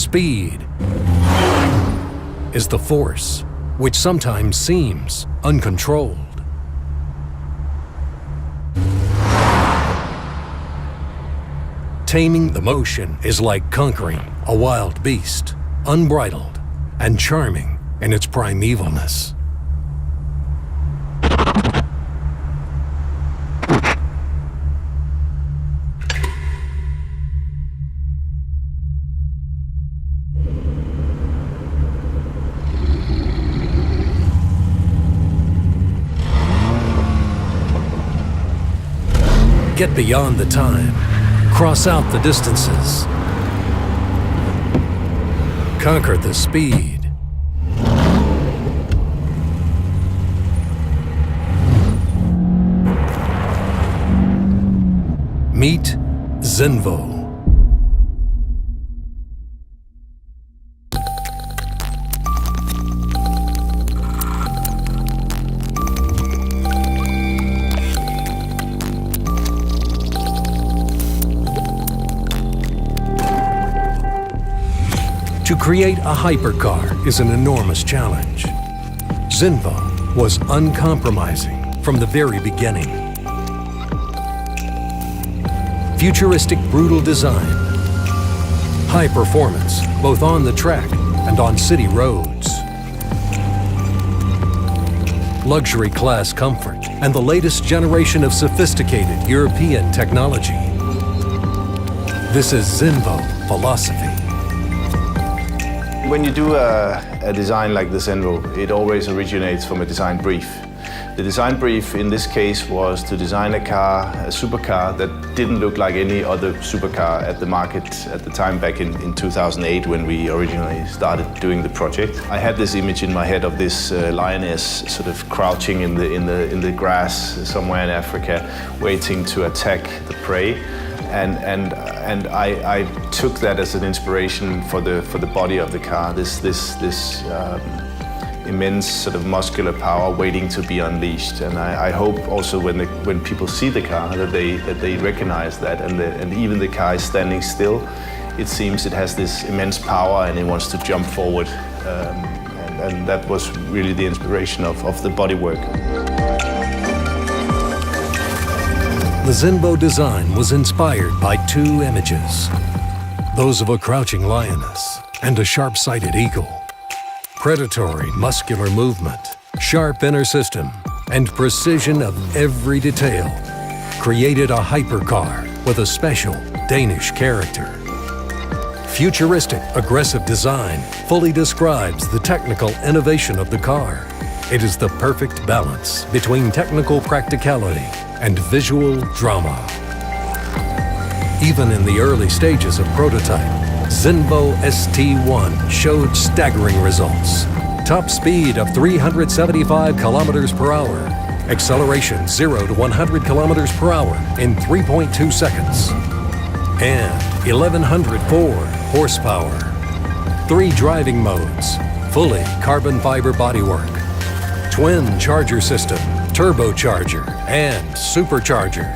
Speed is the force which sometimes seems uncontrolled. Taming the motion is like conquering a wild beast, unbridled and charming in its primevalness. Get beyond the time, cross out the distances, conquer the speed. Meet Zenvo. To create a hypercar is an enormous challenge. Zenvo was uncompromising from the very beginning. Futuristic, brutal design, high performance both on the track and on city roads, luxury class comfort, and the latest generation of sophisticated European technology. This is Zenvo philosophy. When you do a design like the Zenvo, it always originates from a design brief. The design brief in this case was to design a car, a supercar, that didn't look like any other supercar at the market at the time back in 2008 when we originally started doing the project. I had this image in my head of this lioness sort of crouching in the grass somewhere in Africa, waiting to attack the prey. And I took that as an inspiration for the body of the car. This immense sort of muscular power waiting to be unleashed. And I hope also when people see the car that they recognize that, and even the car is standing still, it seems it has this immense power and it wants to jump forward. And that was really the inspiration of the bodywork. The Zenvo design was inspired by two images, those of a crouching lioness and a sharp-sighted eagle. Predatory muscular movement, sharp inner system, and precision of every detail created a hypercar with a special Danish character. Futuristic, aggressive design fully describes the technical innovation of the car. It is the perfect balance between technical practicality and visual drama. Even in the early stages of prototype, Zenvo ST1 showed staggering results. Top speed of 375 kilometers per hour, acceleration 0 to 100 kilometers per hour in 3.2 seconds, and 1104 horsepower. 3 driving modes, fully carbon fiber bodywork, twin charger system, turbocharger, and supercharger.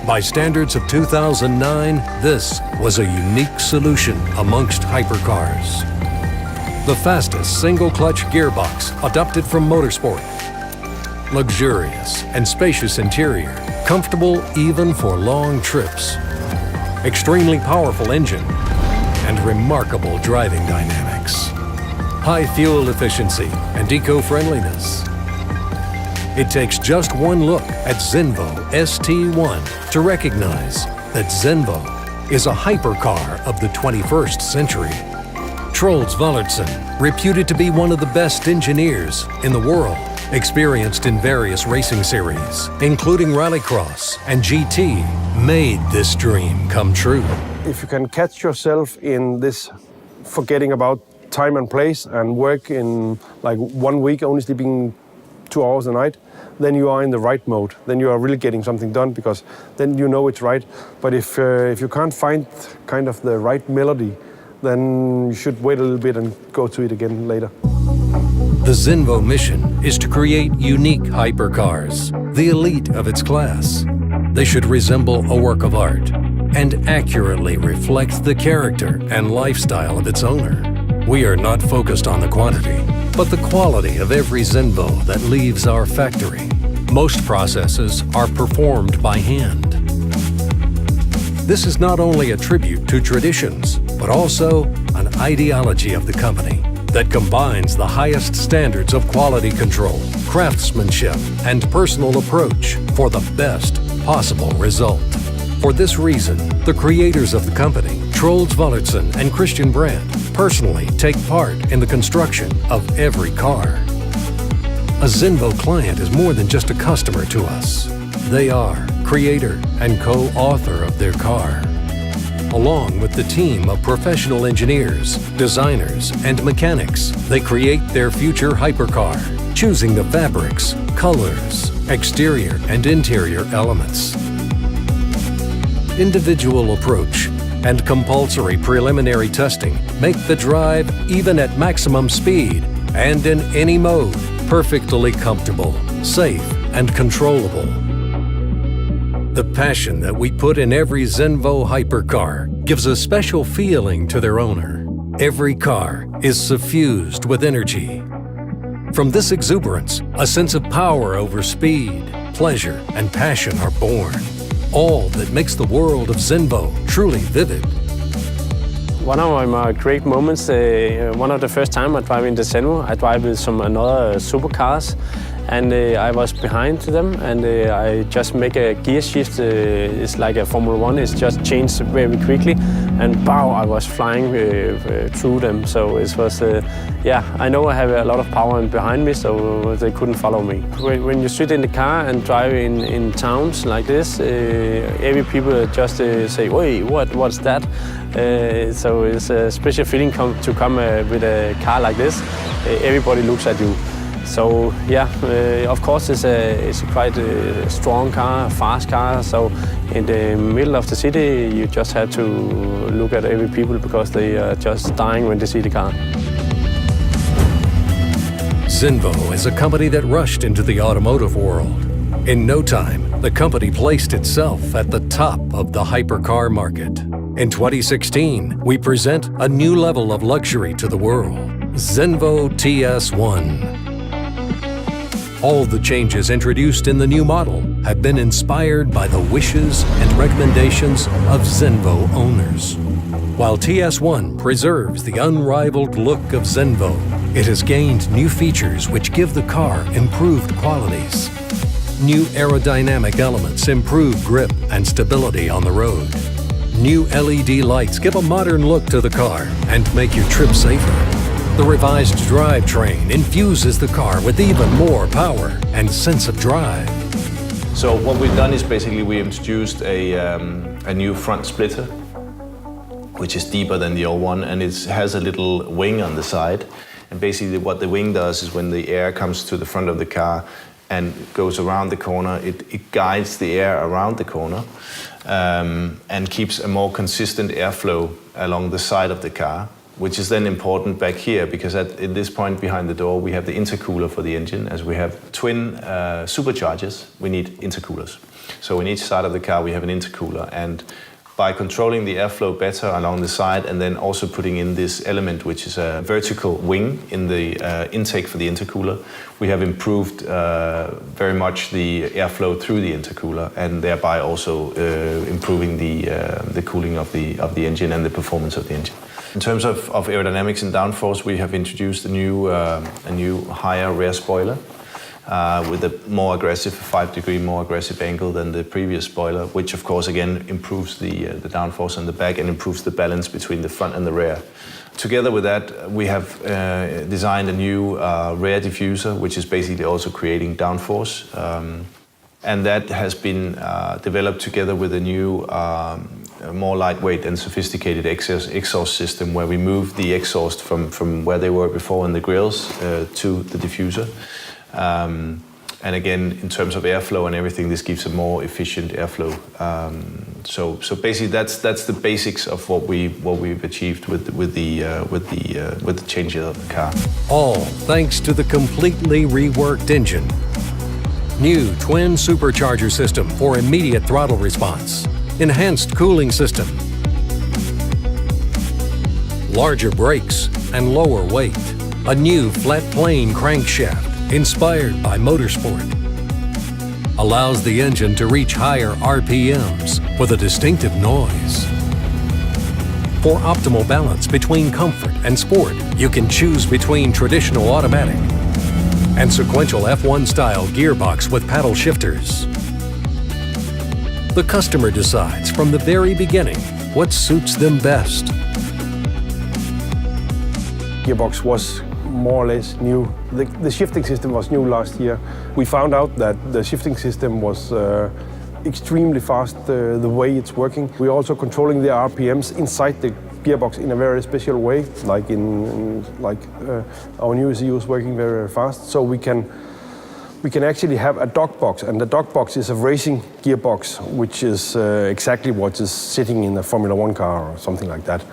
By standards of 2009, this was a unique solution amongst hypercars. The fastest single-clutch gearbox adopted from motorsport. Luxurious and spacious interior, comfortable even for long trips. Extremely powerful engine, and remarkable driving dynamics. High fuel efficiency and eco-friendliness. It takes just one look at Zenvo ST1 to recognize that Zenvo is a hypercar of the 21st century. Troels Wallertsen, reputed to be one of the best engineers in the world, experienced in various racing series, including Rallycross and GT, made this dream come true. If you can catch yourself in this forgetting about time and place and work in like 1 week only sleeping 2 hours a night, then you are in the right mode. Then you are really getting something done because then you know it's right. But if you can't find kind of the right melody, then you should wait a little bit and go to it again later. The Zenvo mission is to create unique hypercars, the elite of its class. They should resemble a work of art, and accurately reflects the character and lifestyle of its owner. We are not focused on the quantity, but the quality of every Zenvo that leaves our factory. Most processes are performed by hand. This is not only a tribute to traditions, but also an ideology of the company that combines the highest standards of quality control, craftsmanship, and personal approach for the best possible result. For this reason, the creators of the company, Troels Wallertsen and Christian Brandt, personally take part in the construction of every car. A Zenvo client is more than just a customer to us. They are creator and co-author of their car. Along with the team of professional engineers, designers, and mechanics, they create their future hypercar, choosing the fabrics, colors, exterior and interior elements. Individual approach and compulsory preliminary testing make the drive, even at maximum speed and in any mode, perfectly comfortable, safe, and controllable. The passion that we put in every Zenvo hypercar gives a special feeling to their owner. Every car is suffused with energy. From this exuberance, a sense of power over speed, pleasure, and passion are born. All that makes the world of Zenvo truly vivid. One of my great moments, one of the first time I drive in the Zenvo, I drive with some another supercars, and I was behind them, and I just make a gear shift. It's like a Formula 1, it's just changed very quickly, and pow, I was flying through them. So it was, yeah, I know I have a lot of power behind me, so they couldn't follow me. When you sit in the car and drive in towns like this, every people just say, "Wait, what's that?" So it's a special feeling to come with a car like this. Everybody looks at you. So yeah, of course it's a quite strong car, fast car. So in the middle of the city, you just have to look at every people because they are just dying when they see the car. Zenvo is a company that rushed into the automotive world. In no time, the company placed itself at the top of the hypercar market. In 2016, we present a new level of luxury to the world, Zenvo TS1. All the changes introduced in the new model have been inspired by the wishes and recommendations of Zenvo owners. While TS1 preserves the unrivaled look of Zenvo, it has gained new features which give the car improved qualities. New aerodynamic elements improve grip and stability on the road. New LED lights give a modern look to the car and make your trip safer. The revised drivetrain infuses the car with even more power and sense of drive. So what we've done is basically we introduced a new front splitter, which is deeper than the old one, and it has a little wing on the side. And basically what the wing does is when the air comes to the front of the car and goes around the corner, it guides the air around the corner and keeps a more consistent airflow along the side of the car, which is then important back here because at this point behind the door we have the intercooler for the engine. As we have twin superchargers, we need intercoolers. So in each side of the car we have an intercooler, and by controlling the airflow better along the side and then also putting in this element which is a vertical wing in the intake for the intercooler, we have improved very much the airflow through the intercooler and thereby also improving the cooling of the engine and the performance of the engine. In terms of aerodynamics and downforce, we have introduced a new higher rear spoiler with a more aggressive, 5-degree more aggressive angle than the previous spoiler, which of course again improves the downforce on the back and improves the balance between the front and the rear. Together with that, we have designed a new rear diffuser, which is basically also creating downforce. And that has been developed together with a new more lightweight and sophisticated exhaust system where we move the exhaust from where they were before in the grills to the diffuser. And again, in terms of airflow and everything, this gives a more efficient airflow. So basically, that's the basics of what we've achieved with the change of the car. All thanks to the completely reworked engine. New twin supercharger system for immediate throttle response. enhanced cooling system, larger brakes and lower weight, a new flat plane crankshaft inspired by motorsport, allows the engine to reach higher RPMs with a distinctive noise. For optimal balance between comfort and sport, you can choose between traditional automatic and sequential F1-style gearbox with paddle shifters. The customer decides from the very beginning what suits them best. Gearbox was more or less new. The shifting system was new last year. We found out that the shifting system was extremely fast, the way it's working. We're also controlling the RPMs inside the gearbox in a very special way, like our new ECU is working very, very fast. So we can actually have a dog box, and the dog box is a racing gearbox, which is exactly what is sitting in a Formula One car or something like that.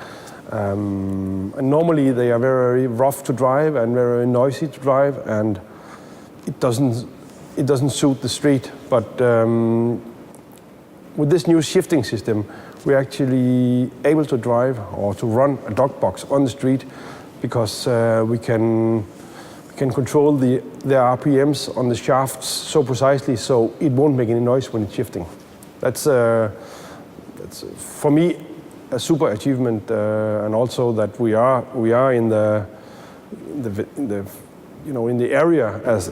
And normally they are very rough to drive and very noisy to drive, and it doesn't suit the street. But with this new shifting system, we're actually able to drive or to run a dog box on the street, because we can control the RPMs on the shafts so precisely so it won't make any noise when it's shifting. That's for me a super achievement, and also that we are in the area as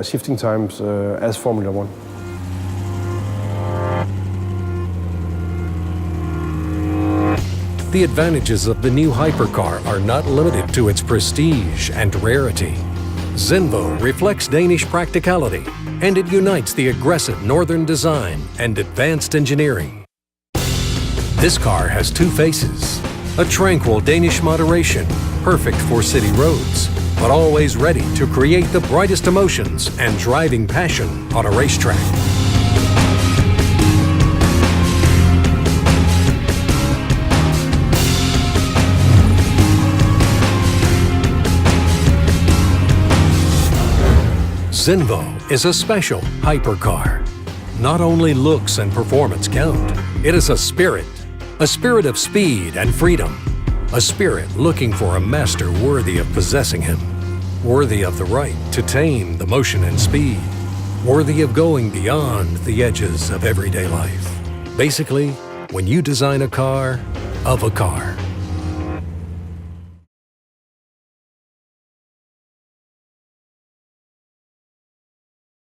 shifting times as Formula One. The advantages of the new hypercar are not limited to its prestige and rarity. Zenvo reflects Danish practicality, and it unites the aggressive northern design and advanced engineering. This car has two faces: a tranquil Danish moderation, perfect for city roads, but always ready to create the brightest emotions and driving passion on a racetrack. Zenvo is a special hypercar. Not only looks and performance count, it is a spirit of speed and freedom, a spirit looking for a master worthy of possessing him, worthy of the right to tame the motion and speed, worthy of going beyond the edges of everyday life. Basically, when you design a car of a car.